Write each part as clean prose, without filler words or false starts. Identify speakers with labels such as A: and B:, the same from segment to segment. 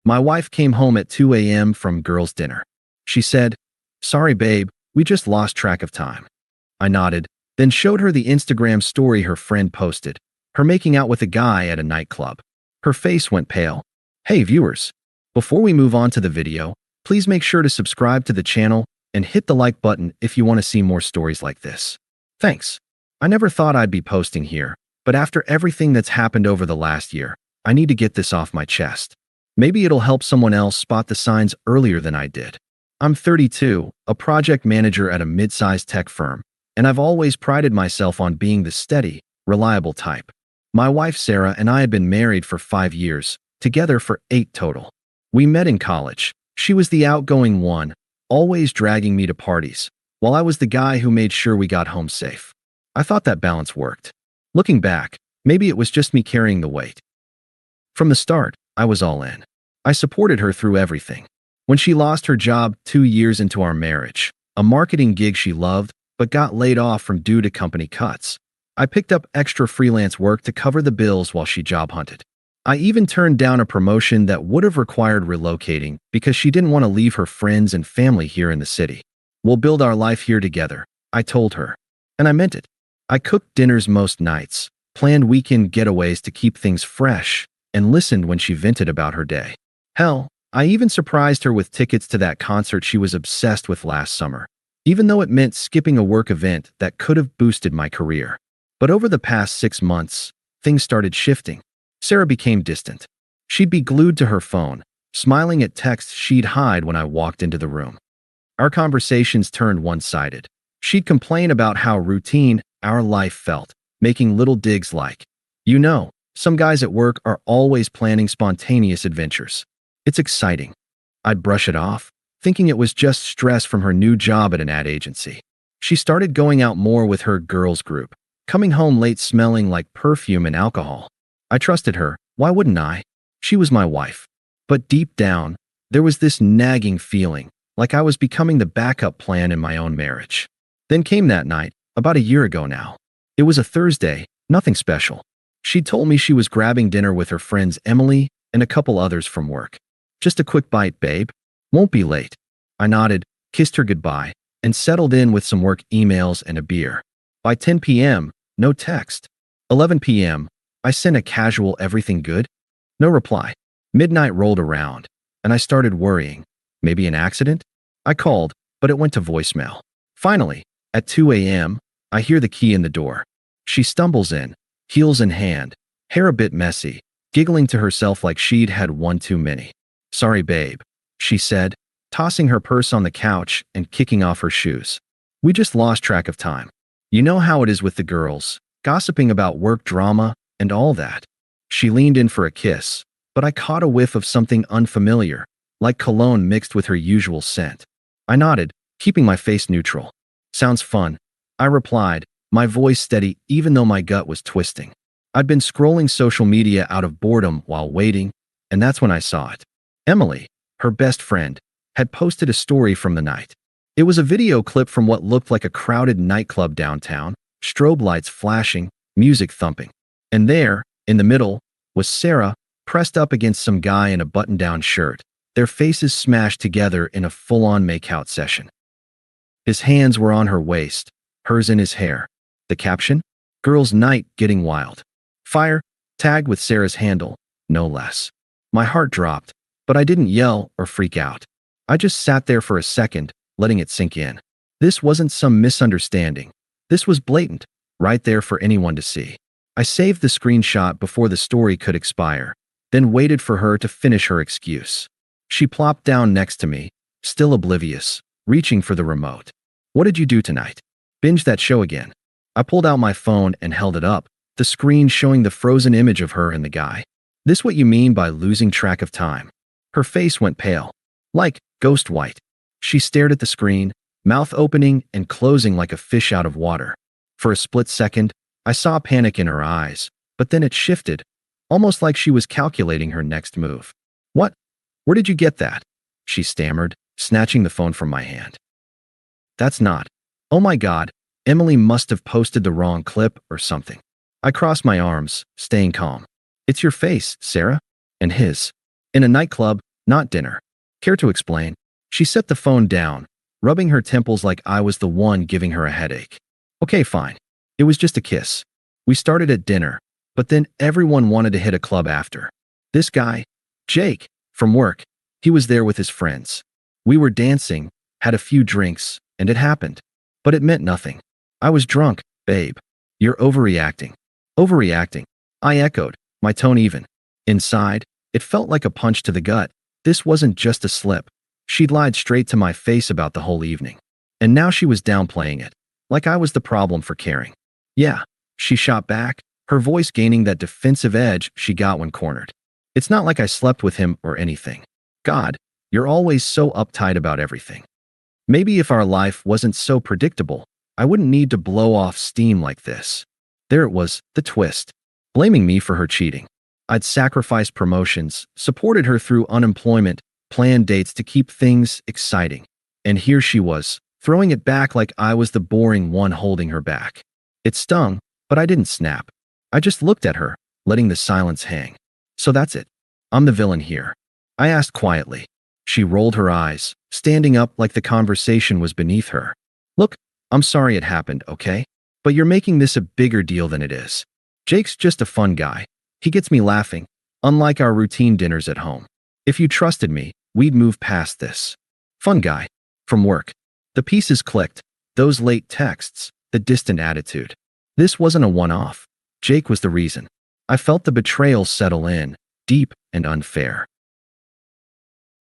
A: My wife came home at 2 a.m. from girls' dinner. She said, "Sorry, babe, we just lost track of time." I nodded, then showed her the Instagram story her friend posted, her making out with a guy at a nightclub. Her face went pale. Hey viewers, before we move on to the video, please make sure to subscribe to the channel and hit the like button if you want to see more stories like this. Thanks. I never thought I'd be posting here, but after everything that's happened over the last year, I need to get this off my chest. Maybe it'll help someone else spot the signs earlier than I did. I'm 32, a project manager at a mid-sized tech firm, and I've always prided myself on being the steady, reliable type. My wife Sarah and I had been married for 5 years, together for 8 total. We met in college. She was the outgoing one, always dragging me to parties, while I was the guy who made sure we got home safe. I thought that balance worked. Looking back, maybe it was just me carrying the weight. From the start, I was all in. I supported her through everything. When she lost her job 2 years into our marriage, a marketing gig she loved, but got laid off from due to company cuts, I picked up extra freelance work to cover the bills while she job hunted. I even turned down a promotion that would have required relocating because she didn't want to leave her friends and family here in the city. We'll build our life here together, I told her. And I meant it. I cooked dinners most nights, planned weekend getaways to keep things fresh, and listened when she vented about her day. Hell, I even surprised her with tickets to that concert she was obsessed with last summer, even though it meant skipping a work event that could have boosted my career. But over the past 6 months, things started shifting. Sarah became distant. She'd be glued to her phone, smiling at texts she'd hide when I walked into the room. Our conversations turned one-sided. She'd complain about how routine our life felt, making little digs like, "You know, some guys at work are always planning spontaneous adventures. It's exciting." I'd brush it off, thinking it was just stress from her new job at an ad agency. She started going out more with her girls group, coming home late smelling like perfume and alcohol. I trusted her. Why wouldn't I? She was my wife. But deep down, there was this nagging feeling, like I was becoming the backup plan in my own marriage. Then came that night, about a year ago now. It was a Thursday, nothing special. She told me she was grabbing dinner with her friends Emily and a couple others from work. "Just a quick bite, babe. Won't be late." I nodded, kissed her goodbye, and settled in with some work emails and a beer. By 10 p.m., no text. 11 p.m., I sent a casual "everything good?" No reply. Midnight rolled around, and I started worrying. Maybe an accident? I called, but it went to voicemail. Finally, at 2 a.m., I hear the key in the door. She stumbles in, heels in hand, hair a bit messy, giggling to herself like she'd had one too many. "Sorry, babe," she said, tossing her purse on the couch and kicking off her shoes. "We just lost track of time. You know how it is with the girls, gossiping about work drama and all that." She leaned in for a kiss, but I caught a whiff of something unfamiliar, like cologne mixed with her usual scent. I nodded, keeping my face neutral. "Sounds fun," I replied, my voice steady even though my gut was twisting. I'd been scrolling social media out of boredom while waiting, and that's when I saw it. Emily, her best friend, had posted a story from the night. It was a video clip from what looked like a crowded nightclub downtown, strobe lights flashing, music thumping. And there, in the middle, was Sarah, pressed up against some guy in a button-down shirt, their faces smashed together in a full-on make-out session. His hands were on her waist, hers in his hair. The caption? "Girls' night getting wild. Fire," tagged with Sarah's handle, no less. My heart dropped, but I didn't yell or freak out. I just sat there for a second, letting it sink in. This wasn't some misunderstanding. This was blatant, right there for anyone to see. I saved the screenshot before the story could expire, then waited for her to finish her excuse. She plopped down next to me, still oblivious, reaching for the remote. "What did you do tonight? Binge that show again?" I pulled out my phone and held it up, the screen showing the frozen image of her and the guy. "This what you mean by losing track of time?" Her face went pale, like ghost white. She stared at the screen, mouth opening and closing like a fish out of water. For a split second, I saw panic in her eyes, but then it shifted, almost like she was calculating her next move. "What? Where did you get that?" she stammered, snatching the phone from my hand. "That's not. Oh my God, Emily must have posted the wrong clip or something." I crossed my arms, staying calm. "It's your face, Sarah." And his. "In a nightclub, not dinner. Care to explain? She set the phone down, rubbing her temples like I was the one giving her a headache. Okay, fine. It was just a kiss. We started at dinner, but then everyone wanted to hit a club after. This guy, Jake, from work, he was there with his friends. We were dancing, had a few drinks, and it happened. But it meant nothing. I was drunk, babe. You're overreacting. Overreacting. I echoed, my tone even. Inside, it felt like a punch to the gut. This wasn't just a slip. She'd lied straight to my face about the whole evening. And now she was downplaying it, like I was the problem for caring. Yeah, she shot back, her voice gaining that defensive edge she got when cornered. It's not like I slept with him or anything. God, you're always so uptight about everything. Maybe if our life wasn't so predictable, I wouldn't need to blow off steam like this. There it was, the twist. Blaming me for her cheating. I'd sacrificed promotions, supported her through unemployment, planned dates to keep things exciting. And here she was, throwing it back like I was the boring one holding her back. It stung, but I didn't snap. I just looked at her, letting the silence hang. So that's it. I'm the villain here. I asked quietly. She rolled her eyes, standing up like the conversation was beneath her. Look, I'm sorry it happened, okay? But you're making this a bigger deal than it is. Jake's just a fun guy. He gets me laughing, unlike our routine dinners at home. If you trusted me, we'd move past this. Fun guy. From work. The pieces clicked. Those late texts, the distant attitude. This wasn't a one-off. Jake was the reason. I felt the betrayal settle in, deep and unfair.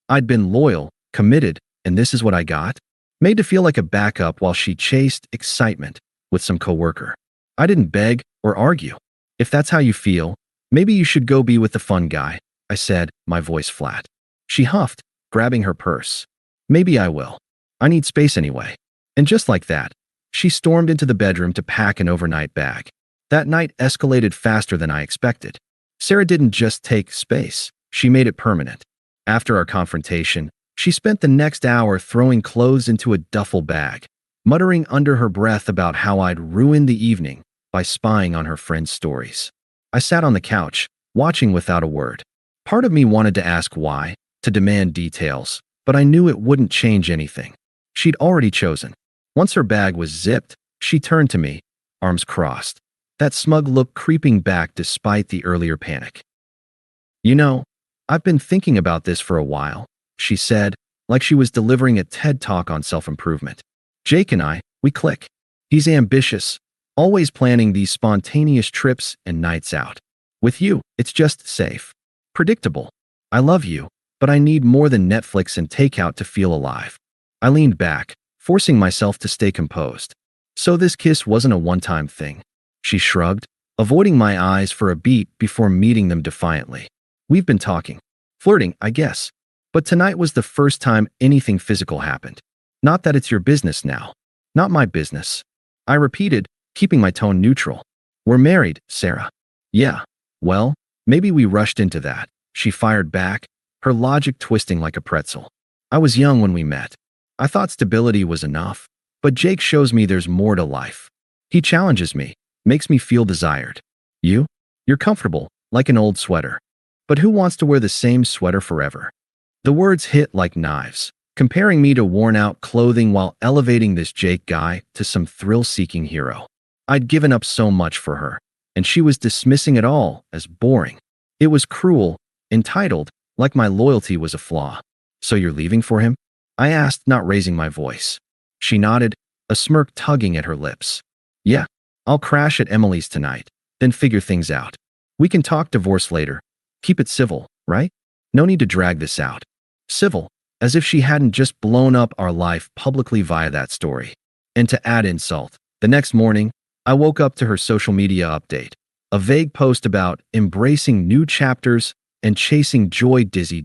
A: I'd been loyal, committed, and this is what I got? Made to feel like a backup while she chased excitement with some coworker. I didn't beg or argue. If that's how you feel, maybe you should go be with the fun guy, I said, my voice flat. She huffed, grabbing her purse. Maybe I will. I need space anyway. And just like that, she stormed into the bedroom to pack an overnight bag. That night escalated faster than I expected. Sarah didn't just take space, she made it permanent. After our confrontation, she spent the next hour throwing clothes into a duffel bag, muttering under her breath about how I'd ruined the evening by spying on her friends' stories. I sat on the couch, watching without a word. Part of me wanted to ask why, to demand details, but I knew it wouldn't change anything. She'd already chosen. Once her bag was zipped, she turned to me, arms crossed, that smug look creeping back despite the earlier panic. You know, I've been thinking about this for a while, she said, like she was delivering a TED Talk on self-improvement. Jake and I, we click. He's ambitious, always planning these spontaneous trips and nights out. With you, it's just safe. Predictable. I love you, but I need more than Netflix and takeout to feel alive. I leaned back, forcing myself to stay composed. So this kiss wasn't a one-time thing. She shrugged, avoiding my eyes for a beat before meeting them defiantly. We've been talking. Flirting, I guess. But tonight was the first time anything physical happened. Not that it's your business now. Not my business. I repeated, keeping my tone neutral. We're married, Sarah. Yeah. Well, maybe we rushed into that. She fired back, her logic twisting like a pretzel. I was young when we met. I thought stability was enough. But Jake shows me there's more to life. He challenges me, makes me feel desired. You're comfortable, like an old sweater. But who wants to wear the same sweater forever? The words hit like knives, comparing me to worn-out clothing while elevating this Jake guy to some thrill-seeking hero. I'd given up so much for her, and she was dismissing it all as boring. It was cruel, entitled, like my loyalty was a flaw. So you're leaving for him? I asked, not raising my voice. She nodded, a smirk tugging at her lips. Yeah, I'll crash at Emily's tonight, then figure things out. We can talk divorce later. Keep it civil, right? No need to drag this out. Civil, as if she hadn't just blown up our life publicly via that story. And to add insult, the next morning, I woke up to her social media update. A vague post about embracing new chapters and chasing joy dizzy.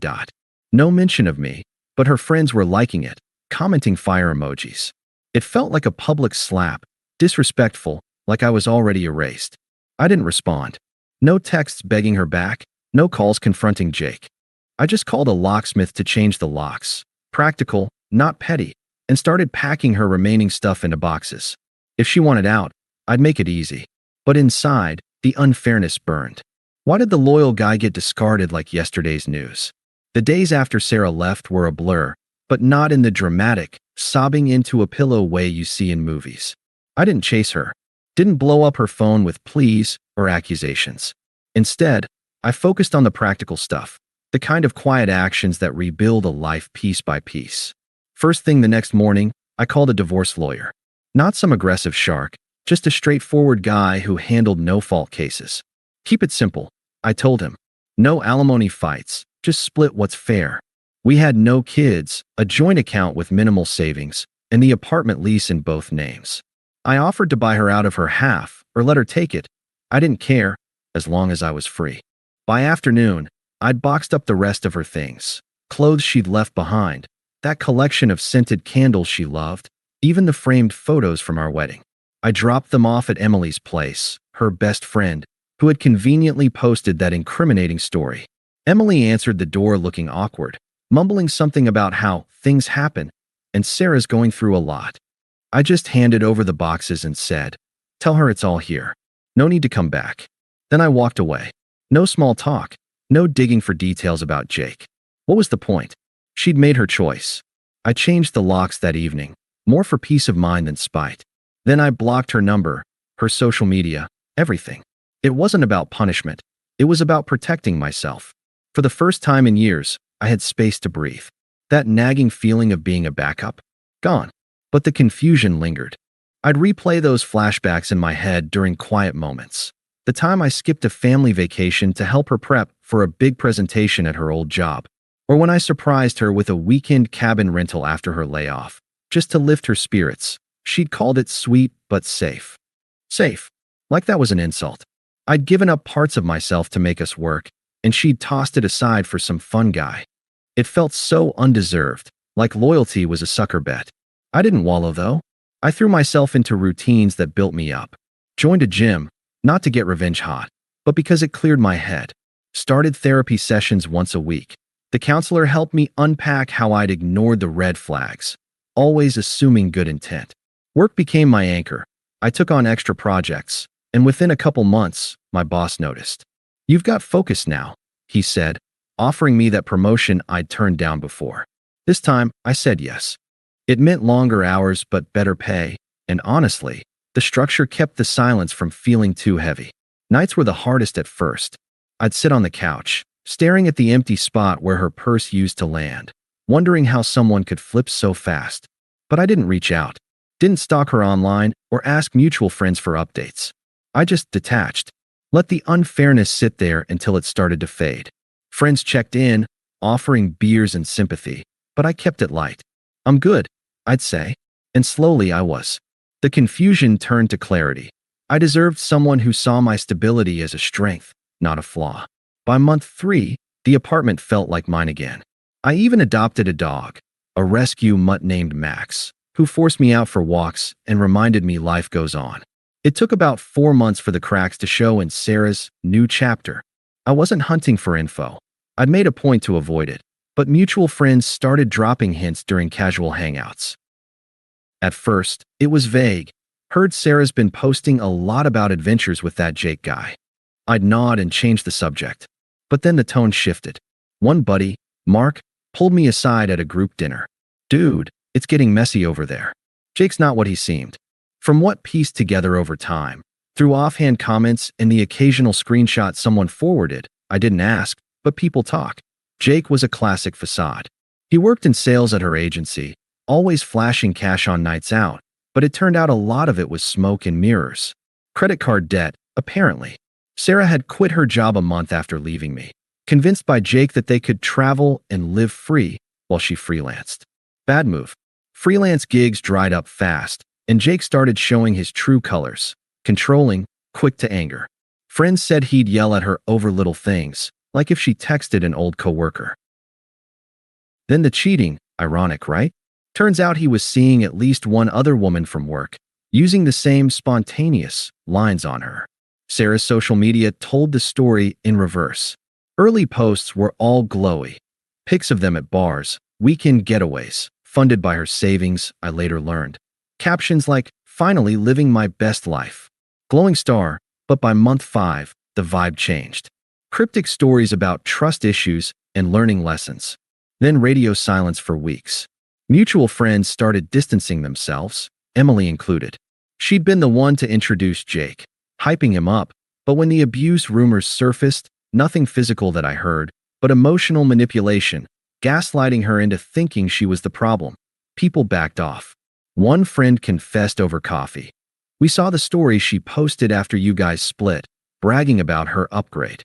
A: No mention of me, but her friends were liking it, commenting fire emojis. It felt like a public slap, disrespectful, like I was already erased. I didn't respond. No texts begging her back, no calls confronting Jake. I just called a locksmith to change the locks, practical, not petty, and started packing her remaining stuff into boxes. If she wanted out, I'd make it easy. But inside, the unfairness burned. Why did the loyal guy get discarded like yesterday's news? The days after Sarah left were a blur, but not in the dramatic, sobbing into a pillow way you see in movies. I didn't chase her, didn't blow up her phone with pleas or accusations. Instead, I focused on the practical stuff, the kind of quiet actions that rebuild a life piece by piece. First thing the next morning, I called a divorce lawyer. Not some aggressive shark, just a straightforward guy who handled no-fault cases. Keep it simple, I told him. No alimony fights, just split what's fair. We had no kids, a joint account with minimal savings, and the apartment lease in both names. I offered to buy her out of her half or let her take it. I didn't care, as long as I was free. By afternoon, I'd boxed up the rest of her things. Clothes she'd left behind, that collection of scented candles she loved, even the framed photos from our wedding. I dropped them off at Emily's place, her best friend, who had conveniently posted that incriminating story. Emily answered the door looking awkward, mumbling something about how things happen, and Sarah's going through a lot. I just handed over the boxes and said, "Tell her it's all here. No need to come back." Then I walked away. No small talk, no digging for details about Jake. What was the point? She'd made her choice. I changed the locks that evening, more for peace of mind than spite. Then I blocked her number, her social media, everything. It wasn't about punishment. It was about protecting myself. For the first time in years, I had space to breathe. That nagging feeling of being a backup? Gone. But the confusion lingered. I'd replay those flashbacks in my head during quiet moments. The time I skipped a family vacation to help her prep for a big presentation at her old job. Or when I surprised her with a weekend cabin rental after her layoff, just to lift her spirits. She'd called it sweet but safe. Safe. Like that was an insult. I'd given up parts of myself to make us work, and she'd tossed it aside for some fun guy. It felt so undeserved, like loyalty was a sucker bet. I didn't wallow, though. I threw myself into routines that built me up. Joined a gym, not to get revenge hot, but because it cleared my head. Started therapy sessions once a week. The counselor helped me unpack how I'd ignored the red flags, always assuming good intent. Work became my anchor. I took on extra projects, and within a couple months, my boss noticed. "You've got focus now," he said, offering me that promotion I'd turned down before. This time, I said yes. It meant longer hours but better pay, and honestly, the structure kept the silence from feeling too heavy. Nights were the hardest at first. I'd sit on the couch, staring at the empty spot where her purse used to land, wondering how someone could flip so fast. But I didn't reach out, didn't stalk her online or ask mutual friends for updates. I just detached, let the unfairness sit there until it started to fade. Friends checked in, offering beers and sympathy, but I kept it light. "I'm good," I'd say, and slowly I was. The confusion turned to clarity. I deserved someone who saw my stability as a strength, not a flaw. By month 3, the apartment felt like mine again. I even adopted a dog, a rescue mutt named Max, who forced me out for walks and reminded me life goes on. It took about 4 months for the cracks to show in Sarah's new chapter. I wasn't hunting for info. I'd made a point to avoid it, but mutual friends started dropping hints during casual hangouts. At first, it was vague. Heard Sarah's been posting a lot about adventures with that Jake guy. I'd nod and change the subject. But then the tone shifted. One buddy, Mark, pulled me aside at a group dinner. "Dude, it's getting messy over there. Jake's not what he seemed." From what pieced together over time, through offhand comments and the occasional screenshot someone forwarded, I didn't ask, but people talk. Jake was a classic facade. He worked in sales at her agency, always flashing cash on nights out, but it turned out a lot of it was smoke and mirrors. Credit card debt, apparently. Sarah had quit her job a month after leaving me, convinced by Jake that they could travel and live free while she freelanced. Bad move. Freelance gigs dried up fast, and Jake started showing his true colors, controlling, quick to anger. Friends said he'd yell at her over little things, like if she texted an old coworker. Then the cheating, ironic, right? Turns out he was seeing at least one other woman from work, using the same spontaneous lines on her. Sarah's social media told the story in reverse. Early posts were all glowy. Pics of them at bars, weekend getaways, funded by her savings, I later learned. Captions like, "Finally living my best life." Glowing star, but by month 5, the vibe changed. Cryptic stories about trust issues and learning lessons. Then radio silence for weeks. Mutual friends started distancing themselves, Emily included. She'd been the one to introduce Jake, hyping him up, but when the abuse rumors surfaced, nothing physical that I heard, but emotional manipulation, gaslighting her into thinking she was the problem. People backed off. One friend confessed over coffee. We saw the story she posted after you guys split, bragging about her upgrade.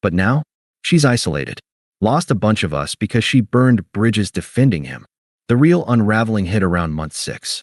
A: But now, she's isolated. Lost a bunch of us because she burned bridges defending him. The real unraveling hit around month 6.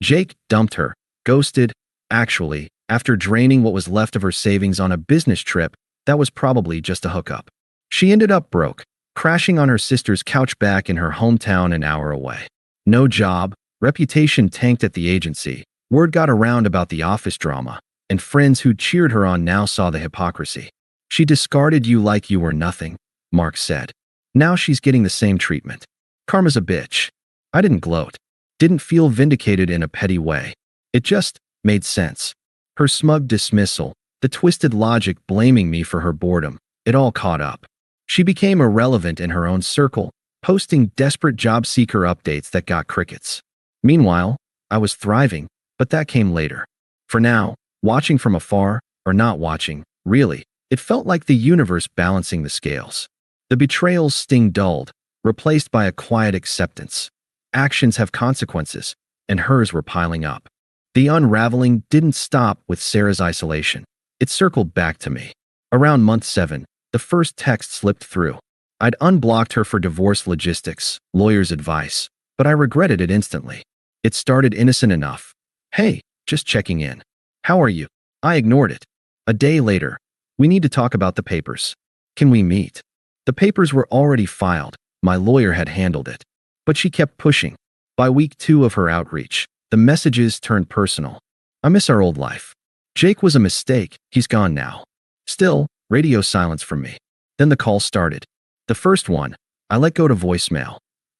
A: Jake dumped her, ghosted, actually, after draining what was left of her savings on a business trip that was probably just a hookup. She ended up broke, crashing on her sister's couch back in her hometown an hour away. No job, reputation tanked at the agency, word got around about the office drama, and friends who cheered her on now saw the hypocrisy. She discarded you like you were nothing, Mark said. Now she's getting the same treatment. Karma's a bitch. I didn't gloat. Didn't feel vindicated in a petty way. It just made sense. Her smug dismissal, the twisted logic blaming me for her boredom, it all caught up. She became irrelevant in her own circle, posting desperate job seeker updates that got crickets. Meanwhile, I was thriving, but that came later. For now, watching from afar, or not watching, really, it felt like the universe balancing the scales. The betrayal's sting dulled, replaced by a quiet acceptance. Actions have consequences, and hers were piling up. The unraveling didn't stop with Sarah's isolation. It circled back to me. Around month 7, the first text slipped through. I'd unblocked her for divorce logistics, lawyer's advice, but I regretted it instantly. It started innocent enough. Hey, just checking in. How are you? I ignored it. A day later, we need to talk about the papers. Can we meet? The papers were already filed. My lawyer had handled it. But she kept pushing. By week 2 of her outreach, the messages turned personal. I miss our old life. Jake was a mistake. He's gone now. Still, radio silence from me. Then the call started. The first one, I let go to voicemail.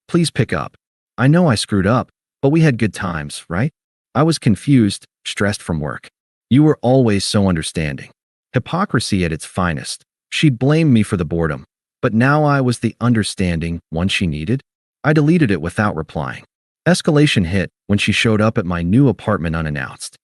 A: Please pick up. I know I screwed up, but we had good times, right? I was confused, stressed from work. You were always so understanding. Hypocrisy at its finest. She'd blamed me for the boredom, but now I was the understanding one she needed. I deleted it without replying. Escalation hit when she showed up at my new apartment unannounced.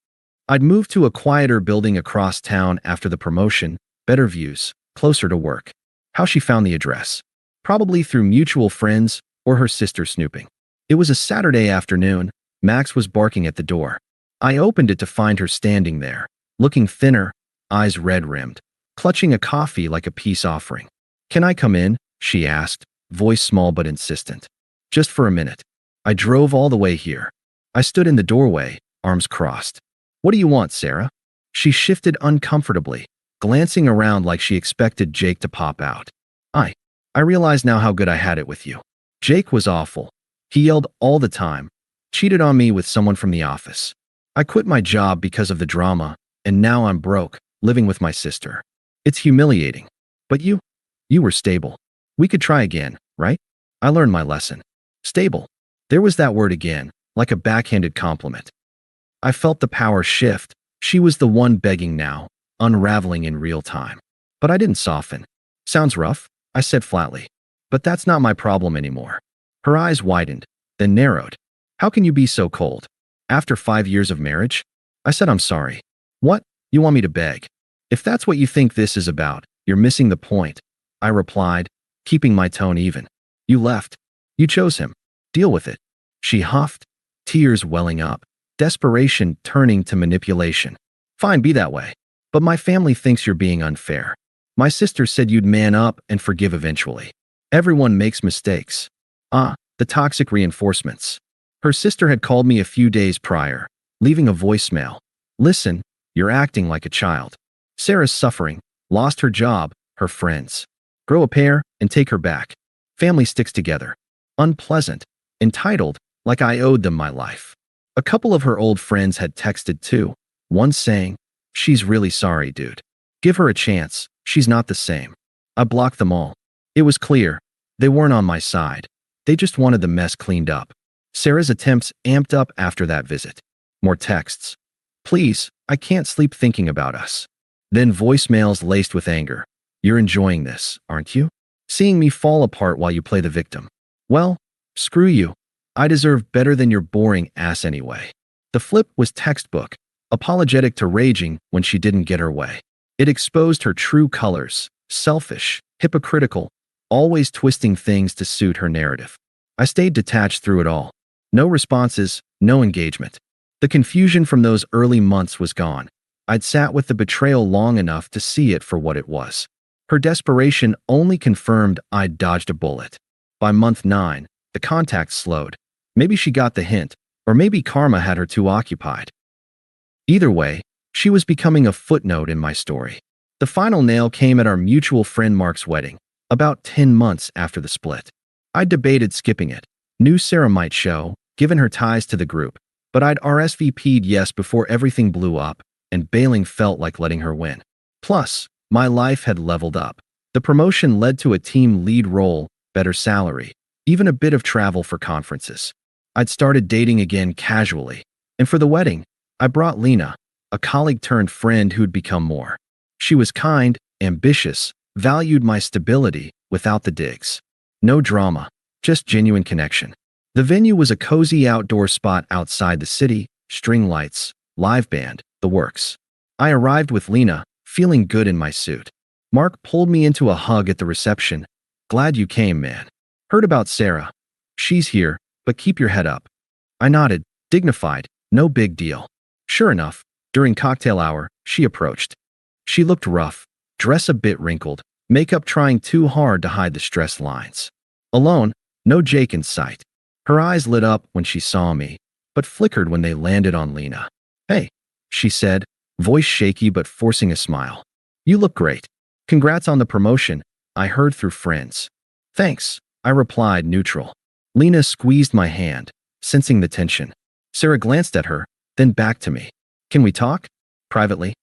A: I'd moved to a quieter building across town after the promotion, better views, closer to work. How she found the address? Probably through mutual friends or her sister snooping. It was a Saturday afternoon. Max was barking at the door. I opened it to find her standing there, looking thinner, eyes red-rimmed, clutching a coffee like a peace offering. Can I come in? She asked, voice small but insistent. Just for a minute. I drove all the way here. I stood in the doorway, arms crossed. What do you want, Sarah? She shifted uncomfortably, glancing around like she expected Jake to pop out. I realize now how good I had it with you. Jake was awful. He yelled all the time, cheated on me with someone from the office. I quit my job because of the drama, and now I'm broke, living with my sister. It's humiliating. But you were stable. We could try again, right? I learned my lesson. Stable. There was that word again, like a backhanded compliment. I felt the power shift. She was the one begging now, unraveling in real time. But I didn't soften. Sounds rough, I said flatly. But that's not my problem anymore. Her eyes widened, then narrowed. How can you be so cold? After 5 years of marriage? I said I'm sorry. What? You want me to beg? If that's what you think this is about, you're missing the point. I replied, keeping my tone even. You left. You chose him. Deal with it. She huffed, tears welling up, desperation turning to manipulation. Fine, be that way. But my family thinks you're being unfair. My sister said you'd man up and forgive eventually. Everyone makes mistakes. The toxic reinforcements. Her sister had called me a few days prior, leaving a voicemail. Listen, you're acting like a child. Sarah's suffering, lost her job, her friends. Grow a pair and take her back. Family sticks together. Unpleasant. Entitled, like I owed them my life. A couple of her old friends had texted too, one saying, she's really sorry, dude. Give her a chance, she's not the same. I blocked them all. It was clear, they weren't on my side. They just wanted the mess cleaned up. Sarah's attempts amped up after that visit. More texts. Please, I can't sleep thinking about us. Then voicemails laced with anger. You're enjoying this, aren't you? seeing me fall apart while you play the victim. Well, screw you. I deserve better than your boring ass anyway. The flip was textbook, apologetic to raging when she didn't get her way. It exposed her true colors, selfish, hypocritical, always twisting things to suit her narrative. I stayed detached through it all. No responses, no engagement. The confusion from those early months was gone. I'd sat with the betrayal long enough to see it for what it was. Her desperation only confirmed I'd dodged a bullet. By month 9, the contact slowed. Maybe she got the hint, or maybe karma had her too occupied. Either way, she was becoming a footnote in my story. The final nail came at our mutual friend Mark's wedding, about 10 months after the split. I debated skipping it. Knew Sarah might show, given her ties to the group, but I'd RSVP'd yes before everything blew up, and bailing felt like letting her win. Plus, my life had leveled up. The promotion led to a team lead role, better salary, even a bit of travel for conferences. I'd started dating again casually, and for the wedding, I brought Lena, a colleague turned friend who'd become more. She was kind, ambitious, valued my stability without the digs. No drama, just genuine connection. The venue was a cozy outdoor spot outside the city, string lights, live band, the works. I arrived with Lena, feeling good in my suit. Mark pulled me into a hug at the reception. Glad you came, man. Heard about Sarah. She's here, but keep your head up. I nodded, dignified, no big deal. Sure enough, during cocktail hour, she approached. She looked rough, dress a bit wrinkled, makeup trying too hard to hide the stress lines. Alone, no Jake in sight. Her eyes lit up when she saw me, but flickered when they landed on Lena. Hey, she said, voice shaky but forcing a smile. You look great. Congrats on the promotion, I heard through friends. Thanks, I replied neutral. Lena squeezed my hand, sensing the tension. Sarah glanced at her, then back to me. Can we talk? Privately?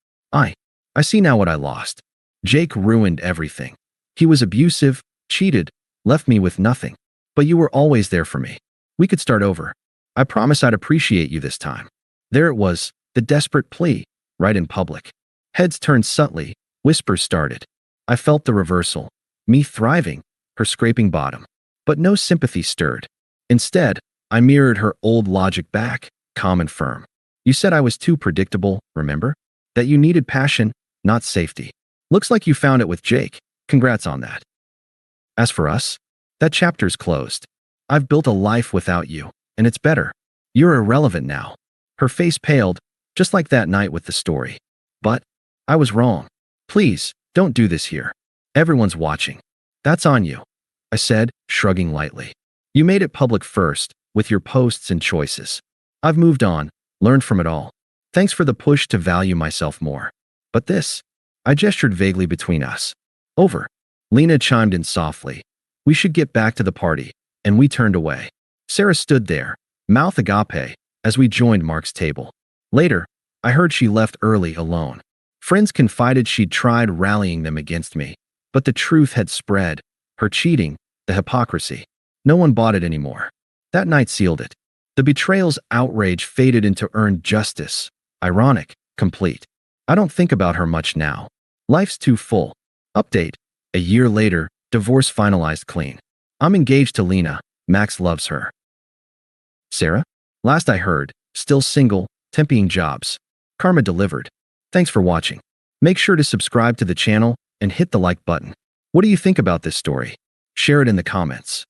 A: I see now what I lost. Jake ruined everything. He was abusive, cheated, left me with nothing. But you were always there for me. We could start over. I promise I'd appreciate you this time. There it was, the desperate plea, right in public. Heads turned subtly, whispers started. I felt the reversal. Me thriving, her scraping bottom. But no sympathy stirred. Instead, I mirrored her old logic back, calm and firm. You said I was too predictable, remember? That you needed passion, not safety. Looks like you found it with Jake. Congrats on that. As for us, that chapter's closed. I've built a life without you, and it's better. You're irrelevant now. Her face paled, just like that night with the story. But I was wrong. Please, don't do this here. Everyone's watching. That's on you, I said, shrugging lightly. You made it public first, with your posts and choices. I've moved on, learned from it all. Thanks for the push to value myself more. But this, I gestured vaguely between us. Over. Lena chimed in softly. We should get back to the party, and we turned away. Sarah stood there, mouth agape, as we joined Mark's table. Later, I heard she left early alone. Friends confided she'd tried rallying them against me, but the truth had spread. Her cheating, the hypocrisy. No one bought it anymore. That night sealed it. The betrayal's outrage faded into earned justice. Ironic, complete. I don't think about her much now. Life's too full. Update. A year later, divorce finalized clean. I'm engaged to Lena. Max loves her. Sarah? Last I heard, still single, temping jobs. Karma delivered. Thanks for watching. Make sure to subscribe to the channel and hit the like button. What do you think about this story? Share it in the comments.